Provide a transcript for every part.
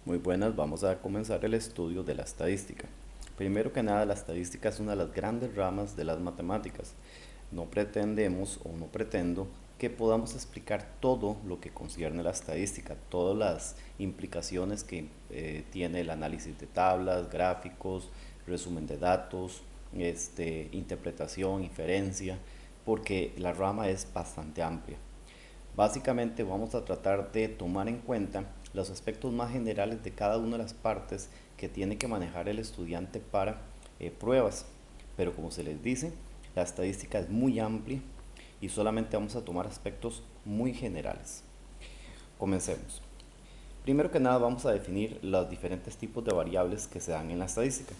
Muy buenas, vamos a comenzar el estudio de la estadística. Primero que nada, la estadística es una de las grandes ramas de las matemáticas. No pretendemos o no pretendo que podamos explicar todo lo que concierne la estadística, todas las implicaciones que tiene el análisis de tablas, gráficos, resumen de datos, interpretación, inferencia, porque la rama es bastante amplia. Básicamente vamos a tratar de tomar en cuenta los aspectos más generales de cada una de las partes que tiene que manejar el estudiante para pruebas. Pero como se les dice, la estadística es muy amplia y solamente vamos a tomar aspectos muy generales. Comencemos. Primero que nada vamos a definir los diferentes tipos de variables que se dan en la estadística.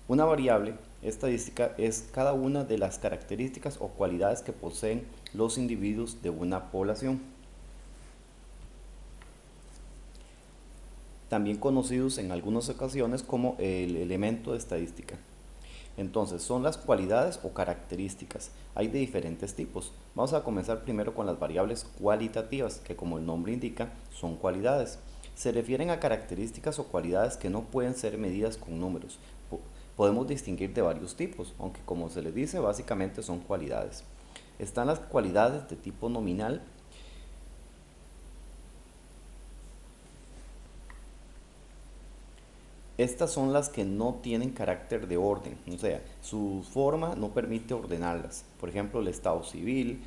Una variable estadística es cada una de las características o cualidades que poseen los individuos de una población, también conocidos en algunas ocasiones como el elemento de estadística. Entonces, son las cualidades o características. Hay de diferentes tipos. Vamos a comenzar primero con las variables cualitativas, que como el nombre indica, son cualidades. Se refieren a características o cualidades que no pueden ser medidas con números. Podemos distinguir de varios tipos, aunque como se les dice, básicamente son cualidades. Están las cualidades de tipo nominal. Estas son las que no tienen carácter de orden, o sea, su forma no permite ordenarlas. Por ejemplo, el estado civil,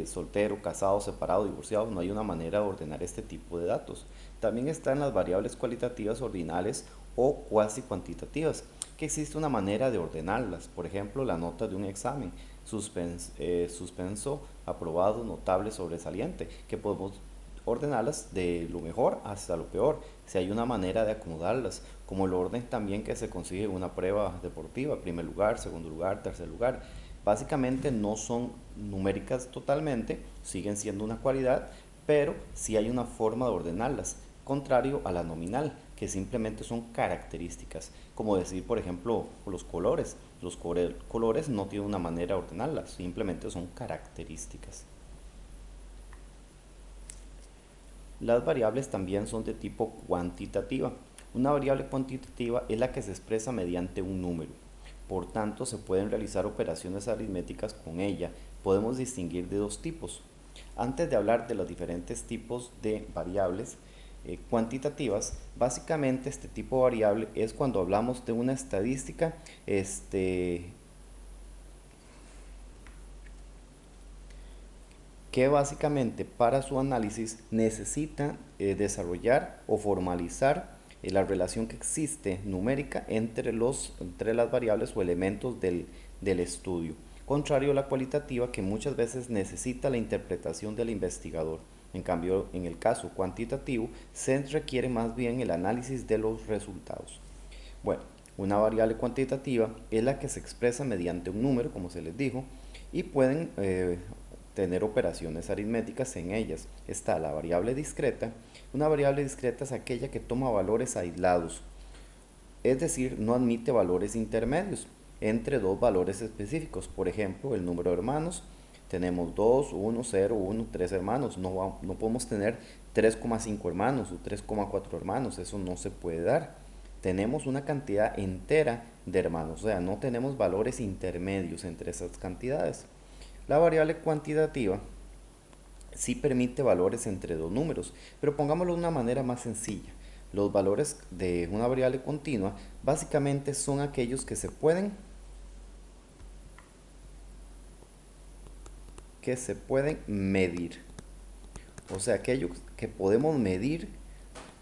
soltero, casado, separado, divorciado, no hay una manera de ordenar este tipo de datos. También están las variables cualitativas ordinales o cuasi cuantitativas, que existe una manera de ordenarlas. Por ejemplo, la nota de un examen, suspenso, aprobado, notable, sobresaliente, que podemos ordenarlas de lo mejor hasta lo peor, si hay una manera de acomodarlas, como el orden también que se consigue en una prueba deportiva, primer lugar, segundo lugar, tercer lugar. Básicamente no son numéricas totalmente, siguen siendo una cualidad, pero sí hay una forma de ordenarlas, contrario a la nominal, que simplemente son características, como decir, por ejemplo, los colores. Los colores no tienen una manera de ordenarlas, simplemente son características. Las variables también son de tipo cuantitativa. Una variable cuantitativa es la que se expresa mediante un número. Por tanto, se pueden realizar operaciones aritméticas con ella. Podemos distinguir de dos tipos. Antes de hablar de los diferentes tipos de variables cuantitativas, básicamente este tipo de variable es cuando hablamos de una estadística que básicamente para su análisis necesita desarrollar o formalizar la relación que existe numérica entre las variables o elementos del estudio, contrario a la cualitativa que muchas veces necesita la interpretación del investigador. En cambio, en el caso cuantitativo, se requiere más bien el análisis de los resultados. Bueno, una variable cuantitativa es la que se expresa mediante un número, como se les dijo, y pueden tener operaciones aritméticas en ellas. Está la variable discreta. Una variable discreta es aquella que toma valores aislados, es decir, no admite valores intermedios entre dos valores específicos. Por ejemplo, el número de hermanos. Tenemos 2, 1, 0, 1, 3 hermanos. No podemos tener 3,5 hermanos o 3,4 hermanos. Eso no se puede dar. Tenemos una cantidad entera de hermanos. O sea, no tenemos valores intermedios entre esas cantidades. La variable cuantitativa sí permite valores entre dos números, pero pongámoslo de una manera más sencilla. Los valores de una variable continua básicamente son aquellos que se pueden medir. O sea, aquellos que podemos medir,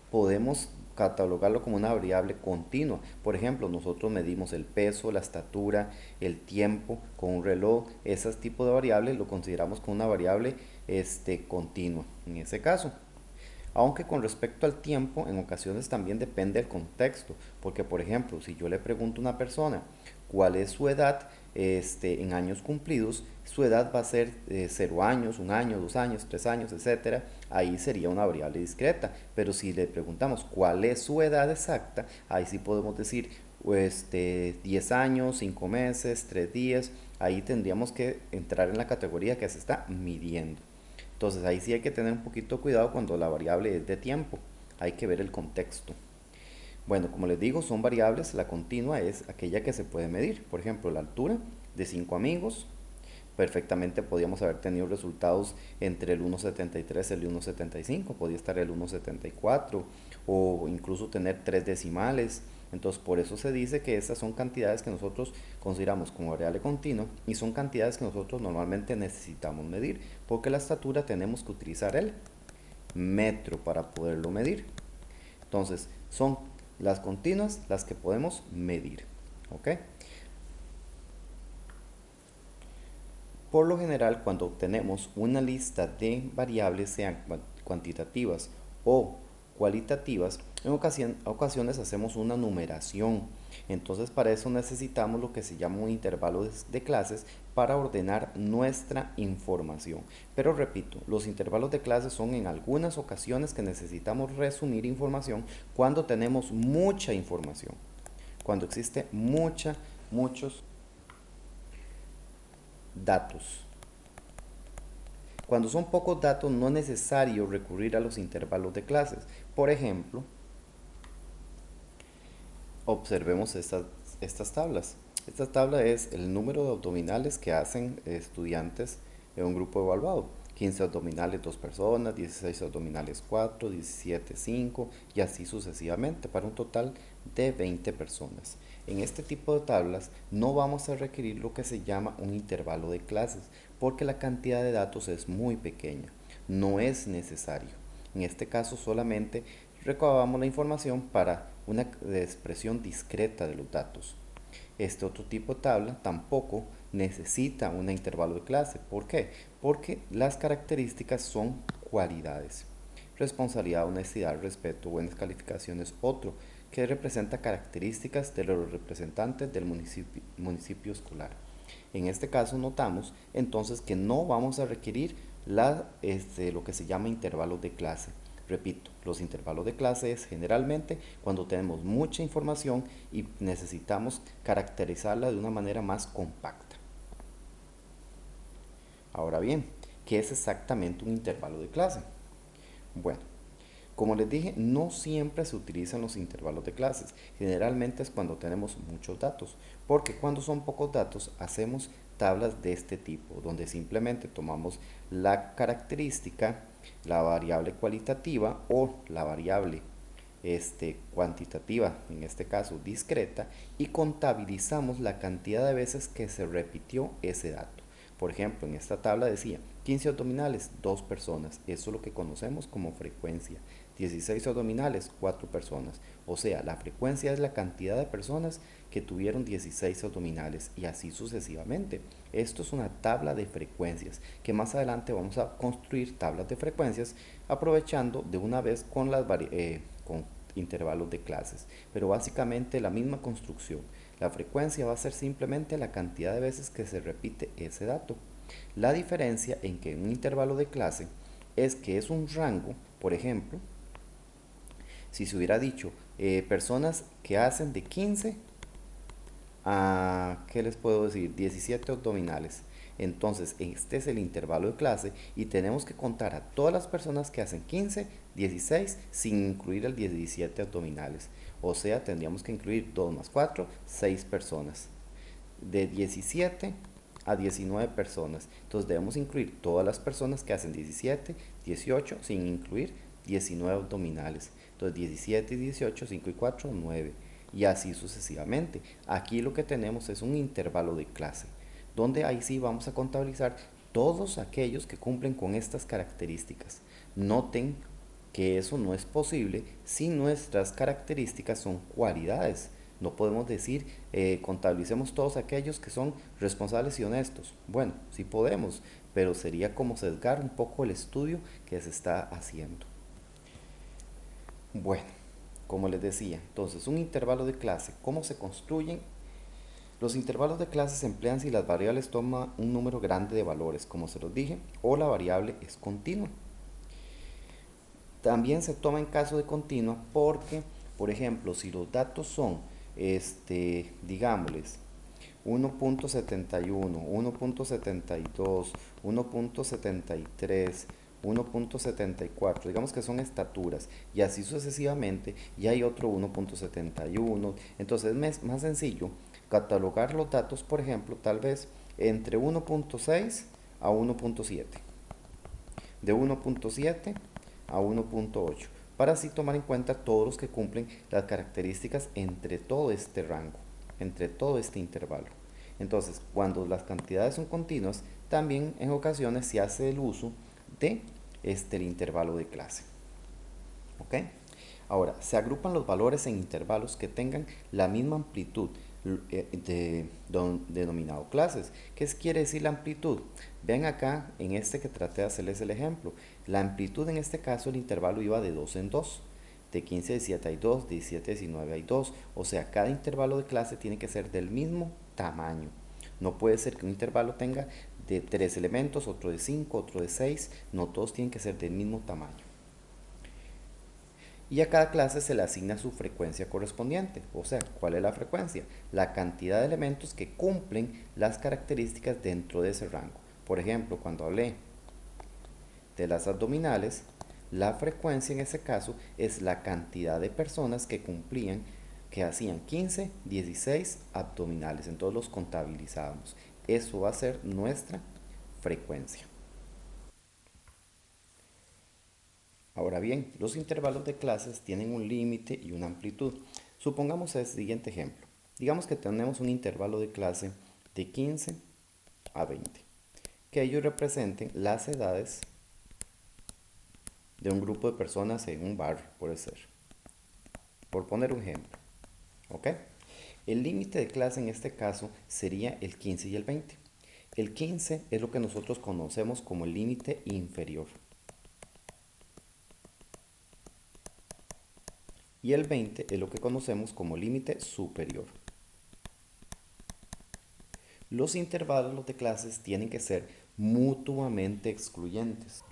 podemos catalogarlo como una variable continua. Por ejemplo, nosotros medimos el peso, la estatura, el tiempo con un reloj. Ese tipo de variables lo consideramos como una variable continua en ese caso. Aunque con respecto al tiempo, en ocasiones también depende del contexto, porque por ejemplo, si yo le pregunto a una persona cuál es su edad en años cumplidos, su edad va a ser 0 años, 1 año, 2 años, 3 años, etcétera. Ahí sería una variable discreta. Pero si le preguntamos cuál es su edad exacta, ahí sí podemos decir 10 años, 5 meses, 3 días. Ahí tendríamos que entrar en la categoría que se está midiendo. Entonces ahí sí hay que tener un poquito cuidado cuando la variable es de tiempo. hay que ver el contexto. Bueno, como les digo, son variables. La continua es aquella que se puede medir. Por ejemplo, la altura de 5 amigos. Perfectamente podíamos haber tenido resultados entre el 1,73 y el 1,75. Podía estar el 1,74 o incluso tener 3 decimales. Entonces, por eso se dice que estas son cantidades que nosotros consideramos como variable continua y son cantidades que nosotros normalmente necesitamos medir, porque la estatura tenemos que utilizar el metro para poderlo medir. Entonces, son las continuas las que podemos medir. ¿Ok? Por lo general, cuando obtenemos una lista de variables, sean cuantitativas o cualitativas, en ocasiones hacemos una numeración. Entonces, para eso necesitamos lo que se llama un intervalo de clases para ordenar nuestra información. Pero repito, los intervalos de clases son en algunas ocasiones que necesitamos resumir información cuando tenemos mucha información, cuando existe muchos datos. Cuando son pocos datos no es necesario recurrir a los intervalos de clases. Por ejemplo, observemos estas tablas. Esta tabla es el número de abdominales que hacen estudiantes en un grupo evaluado. 15 abdominales 2 personas, 16 abdominales 4, 17 5 y así sucesivamente para un total de 20 personas. En este tipo de tablas no vamos a requerir lo que se llama un intervalo de clases porque la cantidad de datos es muy pequeña. No es necesario. En este caso solamente recabamos la información para una expresión discreta de los datos. Este otro tipo de tabla tampoco necesita un intervalo de clase. ¿Por qué? Porque las características son cualidades. Responsabilidad, honestidad, respeto, buenas calificaciones, otro que representa características de los representantes del municipio escolar. En este caso notamos entonces que no vamos a requerir lo que se llama intervalos de clase. Repito, los intervalos de clase es generalmente cuando tenemos mucha información y necesitamos caracterizarla de una manera más compacta. Ahora bien, ¿qué es exactamente un intervalo de clase? Bueno, como les dije, no siempre se utilizan los intervalos de clases. Generalmente es cuando tenemos muchos datos, porque cuando son pocos datos hacemos tablas de este tipo, donde simplemente tomamos la característica, la variable cualitativa o la variable cuantitativa, en este caso discreta, y contabilizamos la cantidad de veces que se repitió ese dato. Por ejemplo, en esta tabla decía 15 abdominales, 2 personas. Eso es lo que conocemos como frecuencia. 16 abdominales, 4 personas. O sea, la frecuencia es la cantidad de personas que tuvieron 16 abdominales y así sucesivamente. Esto es una tabla de frecuencias que más adelante vamos a construir tablas de frecuencias aprovechando de una vez con con intervalos de clases. Pero básicamente la misma construcción. La frecuencia va a ser simplemente la cantidad de veces que se repite ese dato. La diferencia en que un intervalo de clase es que es un rango. Por ejemplo, si se hubiera dicho personas que hacen de 15 a, ¿qué les puedo decir? 17 abdominales. Entonces, este es el intervalo de clase y tenemos que contar a todas las personas que hacen 15, 16 sin incluir el 17 abdominales. O sea, tendríamos que incluir 2 más 4, 6 personas. De 17 a 19 personas. Entonces debemos incluir todas las personas que hacen 17, 18 sin incluir 19 abdominales. Entonces 17 y 18, 5 y 4, 9. Y así sucesivamente. Aquí lo que tenemos es un intervalo de clase, donde ahí sí vamos a contabilizar todos aquellos que cumplen con estas características. Noten que eso no es posible si nuestras características son cualidades. No podemos decir contabilicemos todos aquellos que son responsables y honestos. Bueno, sí podemos, pero sería como sesgar un poco el estudio que se está haciendo. Bueno, como les decía, entonces un intervalo de clase, ¿cómo se construyen? Los intervalos de clase se emplean si las variables toman un número grande de valores, como se los dije, o la variable es continua. También se toma en caso de continua porque, por ejemplo, si los datos son, digámosles, 1.71, 1.72, 1.73, 1.74, digamos que son estaturas, y así sucesivamente, y hay otro 1.71. Entonces es más sencillo catalogar los datos, por ejemplo, tal vez entre 1.6 a 1.7, de 1.7 a 1.8, para así tomar en cuenta todos los que cumplen las características entre todo este rango, entre todo este intervalo. Entonces, cuando las cantidades son continuas, también en ocasiones se hace el uso de el intervalo de clase. ¿Ok? Ahora, se agrupan los valores en intervalos que tengan la misma amplitud denominado clases. ¿Qué quiere decir la amplitud? Ven acá en este que traté de hacerles el ejemplo. La amplitud en este caso, el intervalo iba de 2 en 2. De 15 a 17 hay 2, de 17 a 19 hay 2. O sea, cada intervalo de clase tiene que ser del mismo tamaño. No puede ser que un intervalo tenga de 3 elementos, otro de 5, otro de 6. No, todos tienen que ser del mismo tamaño. Y a cada clase se le asigna su frecuencia correspondiente. O sea, ¿cuál es la frecuencia? La cantidad de elementos que cumplen las características dentro de ese rango. Por ejemplo, cuando hablé de las abdominales, la frecuencia en ese caso es la cantidad de personas que cumplían, que hacían 15, 16 abdominales. Entonces los contabilizábamos. Eso va a ser nuestra frecuencia. Ahora bien, los intervalos de clases tienen un límite y una amplitud. Supongamos el siguiente ejemplo. Digamos que tenemos un intervalo de clase de 15 a 20, que ellos representen las edades de un grupo de personas en un barrio, puede ser, por poner un ejemplo. ¿Ok? El límite de clase en este caso sería el 15 y el 20. El 15 es lo que nosotros conocemos como el límite inferior. Y el 20 es lo que conocemos como límite superior. Los intervalos de clases tienen que ser mutuamente excluyentes.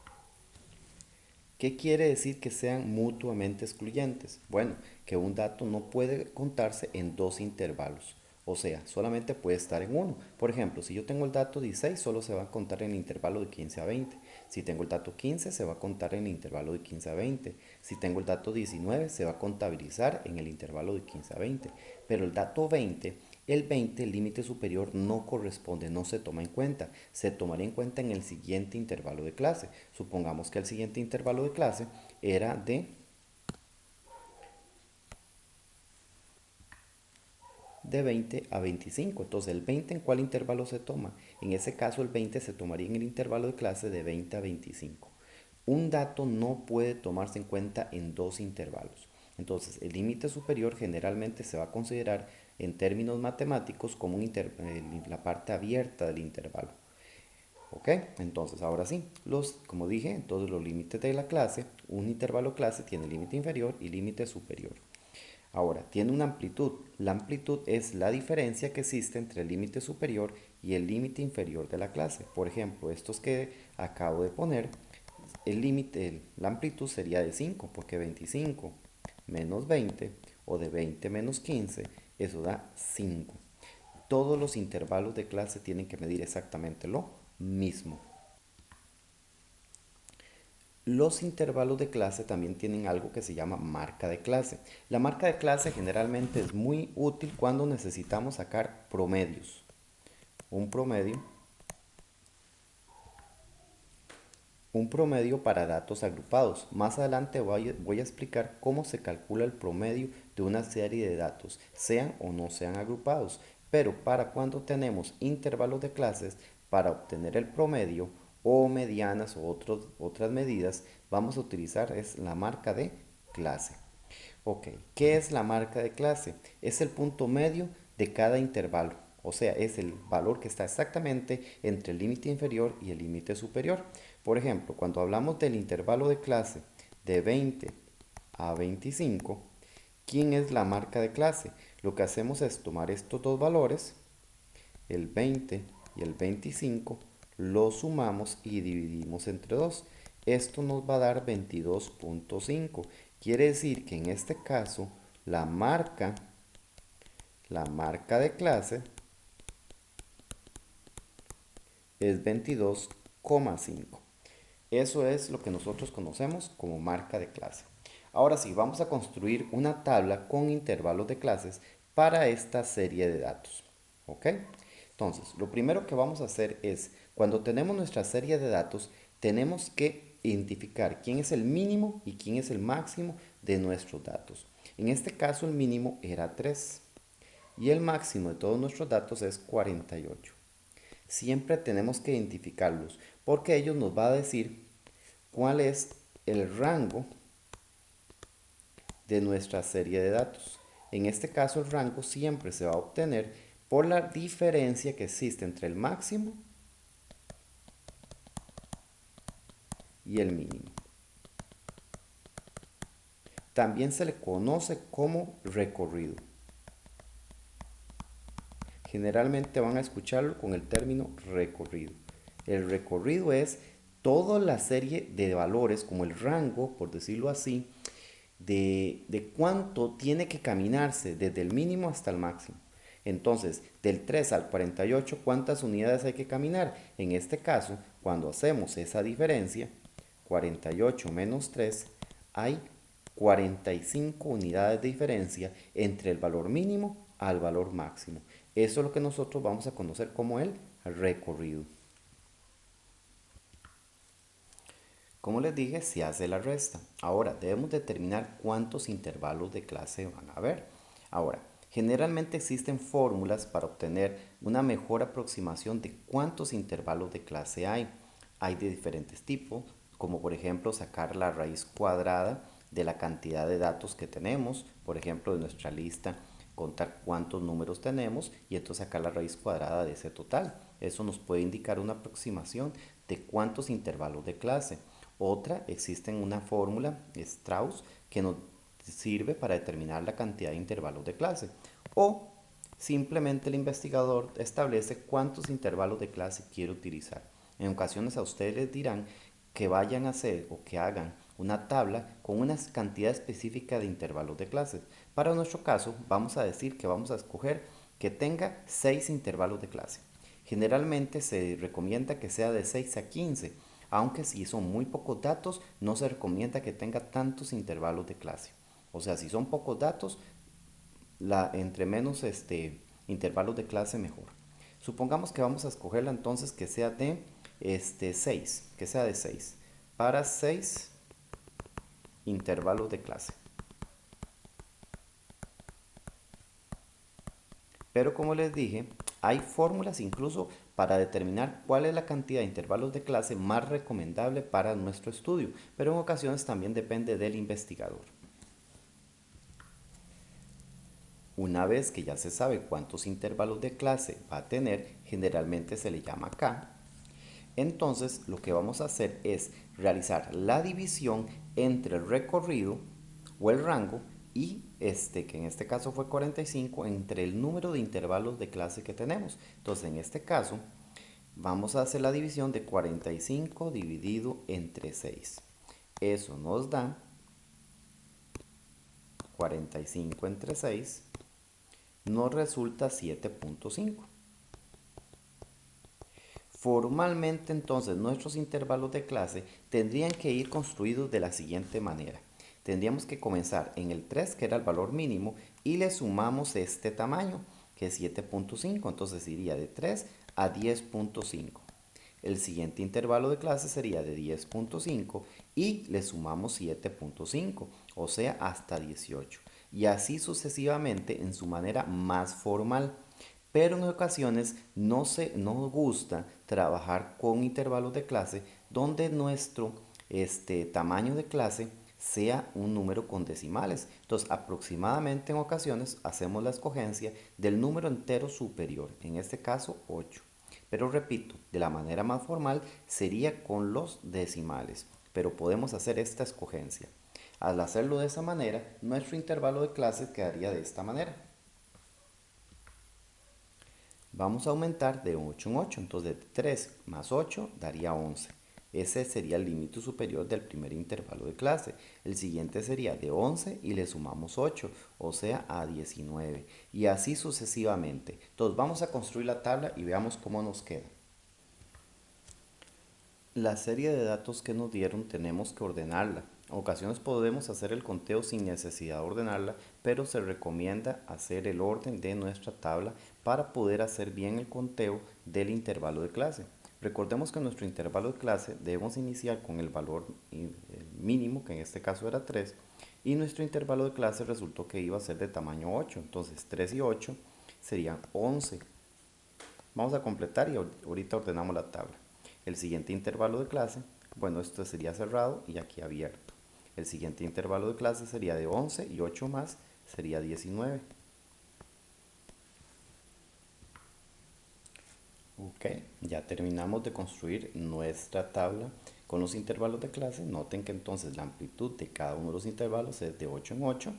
¿Qué quiere decir que sean mutuamente excluyentes? Bueno, que un dato no puede contarse en dos intervalos. O sea, solamente puede estar en uno. Por ejemplo, si yo tengo el dato 16, solo se va a contar en el intervalo de 15 a 20. Si tengo el dato 15, se va a contar en el intervalo de 15 a 20. Si tengo el dato 19, se va a contabilizar en el intervalo de 15 a 20. Pero el dato 20, el límite superior, no corresponde, no se toma en cuenta. Se tomaría en cuenta en el siguiente intervalo de clase. Supongamos que el siguiente intervalo de clase era de 20 a 25. Entonces, ¿el 20 en cuál intervalo se toma? En ese caso, el 20 se tomaría en el intervalo de clase de 20 a 25. Un dato no puede tomarse en cuenta en dos intervalos. Entonces, el límite superior generalmente se va a considerar en términos matemáticos como la parte abierta del intervalo. ¿Ok? Entonces, ahora sí, como dije, entonces los límites de la clase, un intervalo clase tiene límite inferior y límite superior. Ahora, tiene una amplitud. La amplitud es la diferencia que existe entre el límite superior y el límite inferior de la clase. Por ejemplo, estos que acabo de poner, el límite, la amplitud sería de 5, porque 25 menos 20 o de 20 menos 15, eso da 5. Todos los intervalos de clase tienen que medir exactamente lo mismo. Los intervalos de clase también tienen algo que se llama marca de clase. La marca de clase generalmente es muy útil cuando necesitamos sacar promedios. Un promedio, un promedio para datos agrupados. Más adelante voy a explicar cómo se calcula el promedio de una serie de datos, sean o no sean agrupados. Pero para cuando tenemos intervalos de clases, para obtener el promedio o medianas o otras medidas, vamos a utilizar la marca de clase. Ok, ¿qué es la marca de clase? Es el punto medio de cada intervalo. O sea, es el valor que está exactamente entre el límite inferior y el límite superior. Por ejemplo, cuando hablamos del intervalo de clase de 20 a 25, ¿quién es la marca de clase? Lo que hacemos es tomar estos dos valores, el 20 y el 25, los sumamos y dividimos entre 2. Esto nos va a dar 22.5. Quiere decir que en este caso la marca de clase es 22,5. Eso es lo que nosotros conocemos como marca de clase. Ahora sí, vamos a construir una tabla con intervalos de clases para esta serie de datos. ¿Ok? Entonces, lo primero que vamos a hacer es, cuando tenemos nuestra serie de datos, tenemos que identificar quién es el mínimo y quién es el máximo de nuestros datos. En este caso, el mínimo era 3 y el máximo de todos nuestros datos es 48. Siempre tenemos que identificarlos porque ellos nos va a decir cuál es el rango de nuestra serie de datos. En este caso, el rango siempre se va a obtener por la diferencia que existe entre el máximo y el mínimo. También se le conoce como recorrido. Generalmente van a escucharlo con el término recorrido. El recorrido es toda la serie de valores, como el rango, por decirlo así, de cuánto tiene que caminarse desde el mínimo hasta el máximo. Entonces, del 3 al 48, ¿cuántas unidades hay que caminar? En este caso, cuando hacemos esa diferencia, 48 menos 3, hay 45 unidades de diferencia entre el valor mínimo al valor máximo. Eso es lo que nosotros vamos a conocer como el recorrido. Como les dije, se hace la resta. Ahora, debemos determinar cuántos intervalos de clase van a haber. Ahora, generalmente existen fórmulas para obtener una mejor aproximación de cuántos intervalos de clase hay. Hay de diferentes tipos, como por ejemplo sacar la raíz cuadrada de la cantidad de datos que tenemos, por ejemplo, de nuestra lista, contar cuántos números tenemos y entonces sacar la raíz cuadrada de ese total. Eso nos puede indicar una aproximación de cuántos intervalos de clase. Otra, existe una fórmula Strauss que nos sirve para determinar la cantidad de intervalos de clase. O simplemente el investigador establece cuántos intervalos de clase quiere utilizar. En ocasiones a ustedes les dirán que vayan a hacer o que hagan una tabla con una cantidad específica de intervalos de clases. Para nuestro caso, vamos a decir que vamos a escoger que tenga 6 intervalos de clase. Generalmente se recomienda que sea de 6 a 15, aunque si son muy pocos datos, no se recomienda que tenga tantos intervalos de clase. O sea, si son pocos datos, entre menos intervalos de clase, mejor. Supongamos que vamos a escogerla entonces que sea de 6, que sea de 6, para 6 intervalos de clase. Pero como les dije, hay fórmulas incluso para determinar cuál es la cantidad de intervalos de clase más recomendable para nuestro estudio, pero en ocasiones también depende del investigador. Una vez que ya se sabe cuántos intervalos de clase va a tener, generalmente se le llama K. Entonces lo que vamos a hacer es realizar la división entre el recorrido o el rango y que en este caso fue 45, entre el número de intervalos de clase que tenemos. Entonces en este caso vamos a hacer la división de 45 dividido entre 6. Eso nos da 45 entre 6, nos resulta 7.5. Formalmente entonces nuestros intervalos de clase tendrían que ir construidos de la siguiente manera. Tendríamos que comenzar en el 3, que era el valor mínimo, y le sumamos este tamaño, que es 7.5. Entonces iría de 3 a 10.5. El siguiente intervalo de clase sería de 10.5 y le sumamos 7.5, o sea, hasta 18. Y así sucesivamente en su manera más formal. Pero en ocasiones no nos gusta trabajar con intervalos de clase donde nuestro tamaño de clase sea un número con decimales. Entonces, aproximadamente en ocasiones hacemos la escogencia del número entero superior, en este caso 8. Pero repito, de la manera más formal sería con los decimales, pero podemos hacer esta escogencia. Al hacerlo de esa manera, nuestro intervalo de clase quedaría de esta manera. Vamos a aumentar de 8 en 8, entonces de 3 más 8 daría 11. Ese sería el límite superior del primer intervalo de clase. El siguiente sería de 11 y le sumamos 8, o sea, a 19. Y así sucesivamente. Entonces vamos a construir la tabla y veamos cómo nos queda. La serie de datos que nos dieron tenemos que ordenarla. En ocasiones podemos hacer el conteo sin necesidad de ordenarla, pero se recomienda hacer el orden de nuestra tabla para poder hacer bien el conteo del intervalo de clase. Recordemos que nuestro intervalo de clase debemos iniciar con el valor mínimo, que en este caso era 3, y nuestro intervalo de clase resultó que iba a ser de tamaño 8. Entonces 3 y 8 serían 11. Vamos a completar y ahorita ordenamos la tabla. El siguiente intervalo de clase, bueno, esto sería cerrado y aquí abierto. El siguiente intervalo de clase sería de 11 y 8 más sería 19. Ok, ya terminamos de construir nuestra tabla con los intervalos de clase. Noten que entonces la amplitud de cada uno de los intervalos es de 8 en 8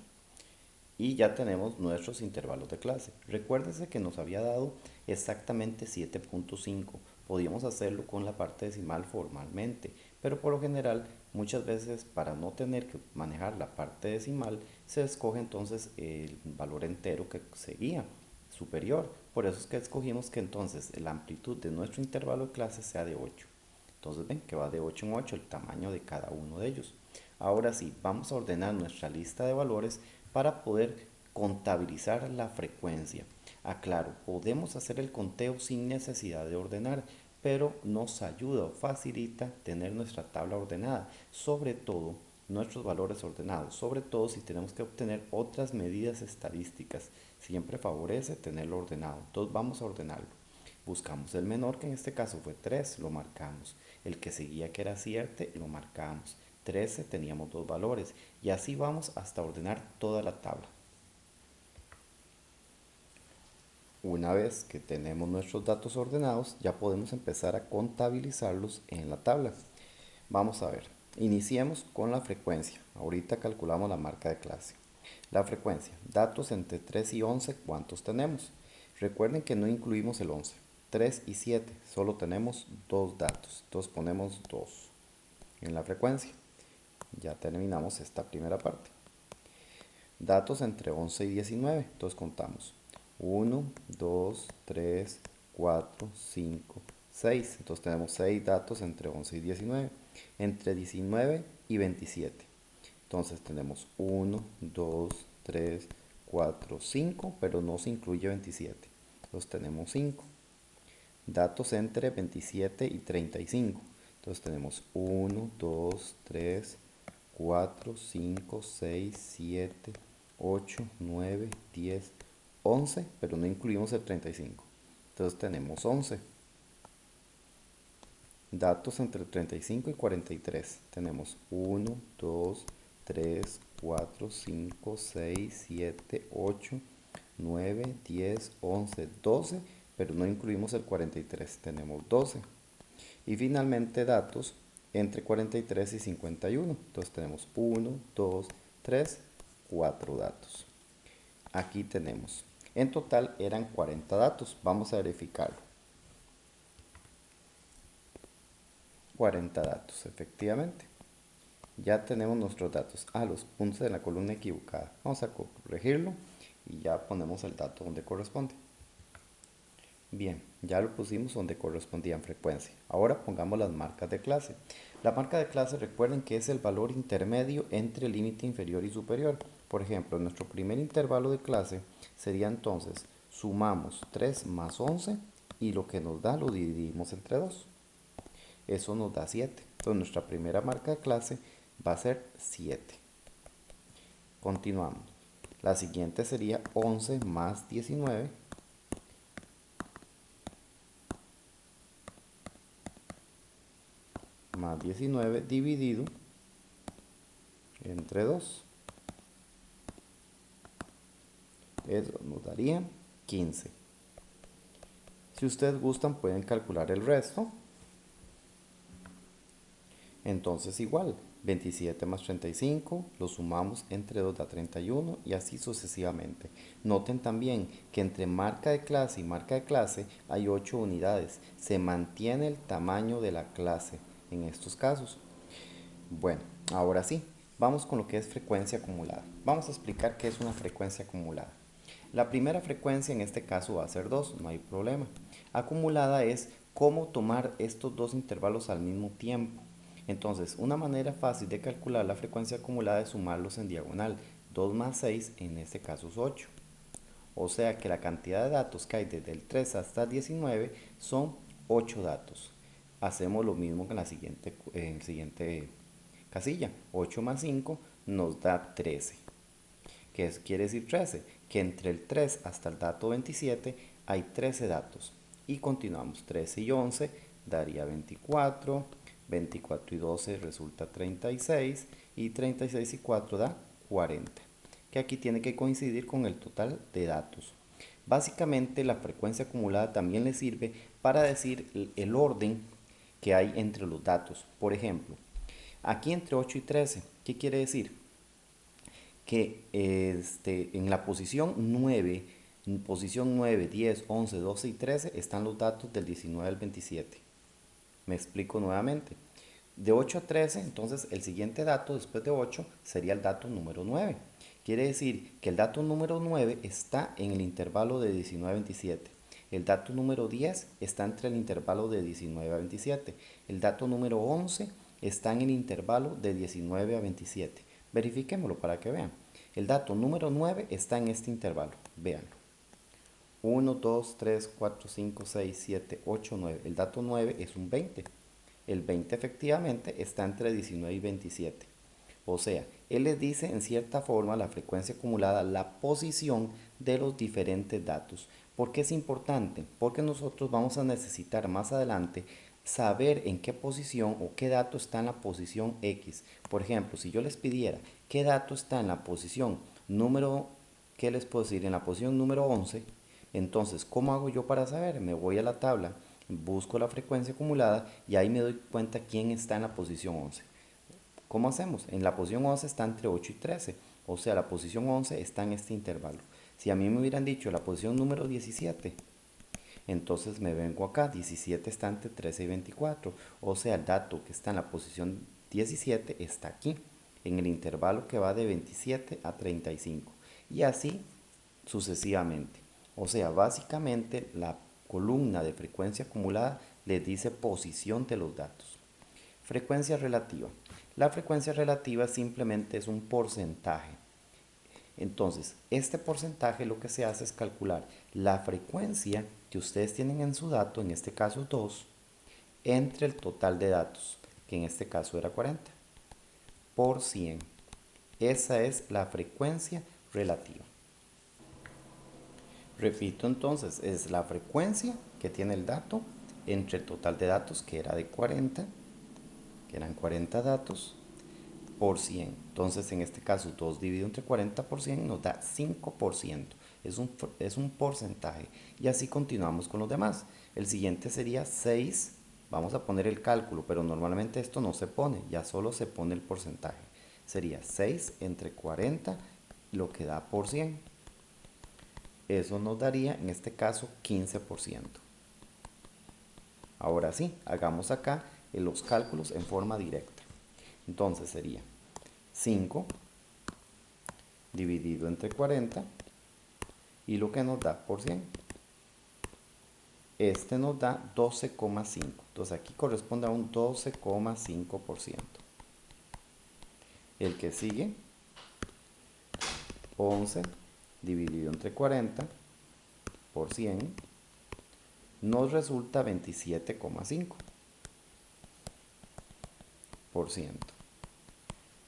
y ya tenemos nuestros intervalos de clase. Recuérdense que nos había dado exactamente 7.5. Podíamos hacerlo con la parte decimal formalmente, pero por lo general muchas veces para no tener que manejar la parte decimal se escoge entonces el valor entero que seguía superior. Por eso es que escogimos que entonces la amplitud de nuestro intervalo de clase sea de 8. Entonces ven que va de 8 en 8 el tamaño de cada uno de ellos. Ahora sí, vamos a ordenar nuestra lista de valores para poder contabilizar la frecuencia. Aclaro, podemos hacer el conteo sin necesidad de ordenar, pero nos ayuda o facilita tener nuestra tabla ordenada, sobre todo nuestros valores ordenados, sobre todo si tenemos que obtener otras medidas estadísticas. Siempre favorece tenerlo ordenado. Entonces vamos a ordenarlo. Buscamos el menor, que en este caso fue 3, lo marcamos. El que seguía, que era 7, lo marcamos. 13 teníamos dos valores y así vamos hasta ordenar toda la tabla. Una vez que tenemos nuestros datos ordenados, ya podemos empezar a contabilizarlos en la tabla. Vamos a ver, iniciemos con la frecuencia. Ahorita calculamos la marca de clase. La frecuencia, datos entre 3 y 11, ¿cuántos tenemos? Recuerden que no incluimos el 11. 3 y 7, solo tenemos dos datos. Entonces ponemos 2 en la frecuencia. Ya terminamos esta primera parte. Datos entre 11 y 19. Entonces contamos 1, 2, 3, 4, 5, 6. Entonces tenemos 6 datos entre 11 y 19. Entre 19 y 27. Entonces tenemos 1, 2, 3, 4, 5, pero no se incluye 27. Entonces tenemos 5. Datos entre 27 y 35. Entonces tenemos 1, 2, 3, 4, 5, 6, 7, 8, 9, 10, 11, pero no incluimos el 35. Entonces tenemos 11. Datos entre 35 y 43. Tenemos 1, 2, 3, 4, 5, 6, 7, 8, 9, 10, 11, 12, pero no incluimos el 43. Tenemos 12. Y finalmente datos entre 43 y 51. Entonces tenemos 1, 2, 3, 4 datos. Aquí tenemos. En total eran 40 datos. Vamos a verificarlo. 40 datos, efectivamente. Ya tenemos nuestros datos. Los puntos de la columna equivocada. Vamos a corregirlo y ya ponemos el dato donde corresponde. Bien, ya lo pusimos donde correspondía en frecuencia. Ahora pongamos las marcas de clase. La marca de clase, recuerden que es el valor intermedio entre el límite inferior y superior. Por ejemplo, nuestro primer intervalo de clase sería entonces, sumamos 3 más 11 y lo que nos da lo dividimos entre 2. Eso nos da 7. Entonces nuestra primera marca de clase va a ser 7. Continuamos. La siguiente sería 11 más 19. Más 19 dividido entre 2. Eso nos daría 15. Si ustedes gustan pueden calcular el resto. Entonces igual, 27 más 35, lo sumamos entre 2 da 31 y así sucesivamente. Noten también que entre marca de clase y marca de clase hay 8 unidades. Se mantiene el tamaño de la clase en estos casos. Bueno, ahora sí, vamos con lo que es frecuencia acumulada. Vamos a explicar qué es una frecuencia acumulada. La primera frecuencia en este caso va a ser 2, no hay problema. Acumulada es ¿Cómo tomar estos dos intervalos al mismo tiempo? Entonces, una manera fácil de calcular la frecuencia acumulada es sumarlos en diagonal. 2 más 6, en este caso es 8. O sea que la cantidad de datos que hay desde el 3 hasta el 19 son 8 datos. Hacemos lo mismo que en la siguiente casilla. 8 más 5 nos da 13. ¿Qué quiere decir 13? Que entre el 3 hasta el dato 27 hay 13 datos. Y continuamos. 13 y 11 daría 24. 24 y 12 resulta 36. Y 36 y 4 da 40. Que aquí tiene que coincidir con el total de datos. Básicamente la frecuencia acumulada también le sirve para decir el orden que hay entre los datos. Por ejemplo, aquí entre 8 y 13, ¿qué quiere decir? Que en la posición 9, 10, 11, 12 y 13 están los datos del 19 al 27. Me explico nuevamente. De 8 a 13, entonces el siguiente dato después de 8 sería el dato número 9. Quiere decir que el dato número 9 está en el intervalo de 19 a 27. El dato número 10 está entre el intervalo de 19 a 27. El dato número 11 está en el intervalo de 19 a 27. Verifiquémoslo para que vean. El dato número 9 está en este intervalo. Véanlo. 1, 2, 3, 4, 5, 6, 7, 8, 9. El dato 9 es un 20. El 20 efectivamente está entre 19 y 27. O sea, él les dice en cierta forma la frecuencia acumulada, la posición de los diferentes datos. ¿Por qué es importante? Porque nosotros vamos a necesitar más adelante saber en qué posición o qué dato está en la posición X. Por ejemplo, si yo les pidiera qué dato está en la posición número, ¿qué les puedo decir? En la posición número 11, entonces, ¿cómo hago yo para saber? Me voy a la tabla, busco la frecuencia acumulada y ahí me doy cuenta quién está en la posición 11. ¿Cómo hacemos? En la posición 11 está entre 8 y 13, o sea, la posición 11 está en este intervalo. Si a mí me hubieran dicho la posición número 17, entonces me vengo acá, 17 está entre 13 y 24, o sea, el dato que está en la posición 17 está aquí, en el intervalo que va de 27 a 35, y así sucesivamente. O sea, básicamente la columna de frecuencia acumulada les dice posición de los datos. Frecuencia relativa. La frecuencia relativa simplemente es un porcentaje. Entonces, este porcentaje lo que se hace es calcular la frecuencia que ustedes tienen en su dato, en este caso 2, entre el total de datos, que en este caso era 40, por 100. Esa es la frecuencia relativa. Repito entonces, es la frecuencia que tiene el dato entre el total de datos, que era de 40, que eran 40 datos, por 100. Entonces, en este caso, 2 dividido entre 40 por 100 nos da 5%. Es un porcentaje. Y así continuamos con los demás. El siguiente sería 6. Vamos a poner el cálculo, pero normalmente esto no se pone, ya solo se pone el porcentaje. Sería 6 entre 40, lo que da por 100. Eso nos daría, en este caso, 15%. Ahora sí, hagamos acá los cálculos en forma directa. Entonces sería 5 dividido entre 40 y lo que nos da por 100. Este nos da 12,5. Entonces aquí corresponde a un 12,5%. El que sigue, 11 dividido entre 40 por 100, nos resulta 27,5%.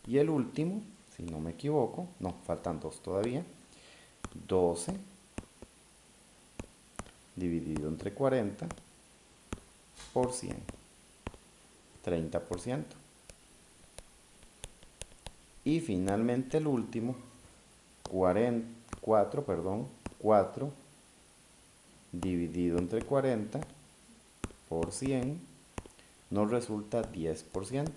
Y el último, si no me equivoco, no, faltan dos todavía, 12 dividido entre 40 por 100, 30%. Y finalmente el último, 4 dividido entre 40 por 100 nos resulta 10%.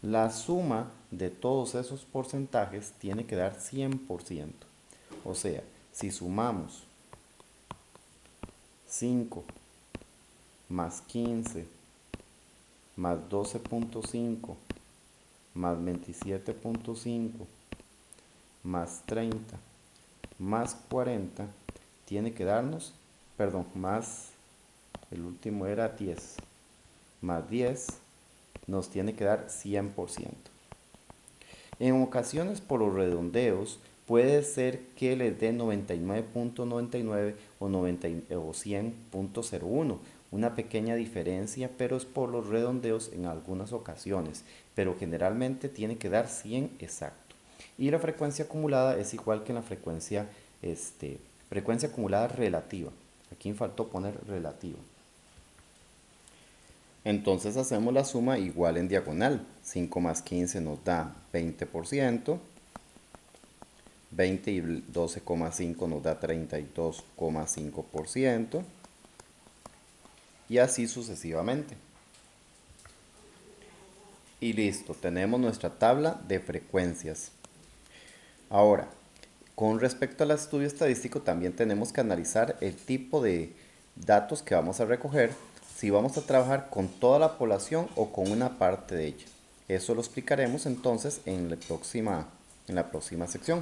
La suma de todos esos porcentajes tiene que dar 100%. O sea, si sumamos 5 más 15 más 12,5 más 27,5 más 30 más 40 tiene que darnos, perdón, más el último era 10, más 10 nos tiene que dar 100%. En ocasiones por los redondeos puede ser que les dé 99.99 o 100.01, una pequeña diferencia, pero es por los redondeos en algunas ocasiones, pero generalmente tiene que dar 100 exacto. Y la frecuencia acumulada es igual que en la frecuencia acumulada relativa. Aquí me faltó poner relativa. Entonces hacemos la suma igual en diagonal. 5 más 15 nos da 20%. 20 y 12,5 nos da 32,5%. Y así sucesivamente. Y listo, tenemos nuestra tabla de frecuencias. Ahora, con respecto al estudio estadístico, también tenemos que analizar el tipo de datos que vamos a recoger, si vamos a trabajar con toda la población o con una parte de ella. Eso lo explicaremos entonces en la próxima sección.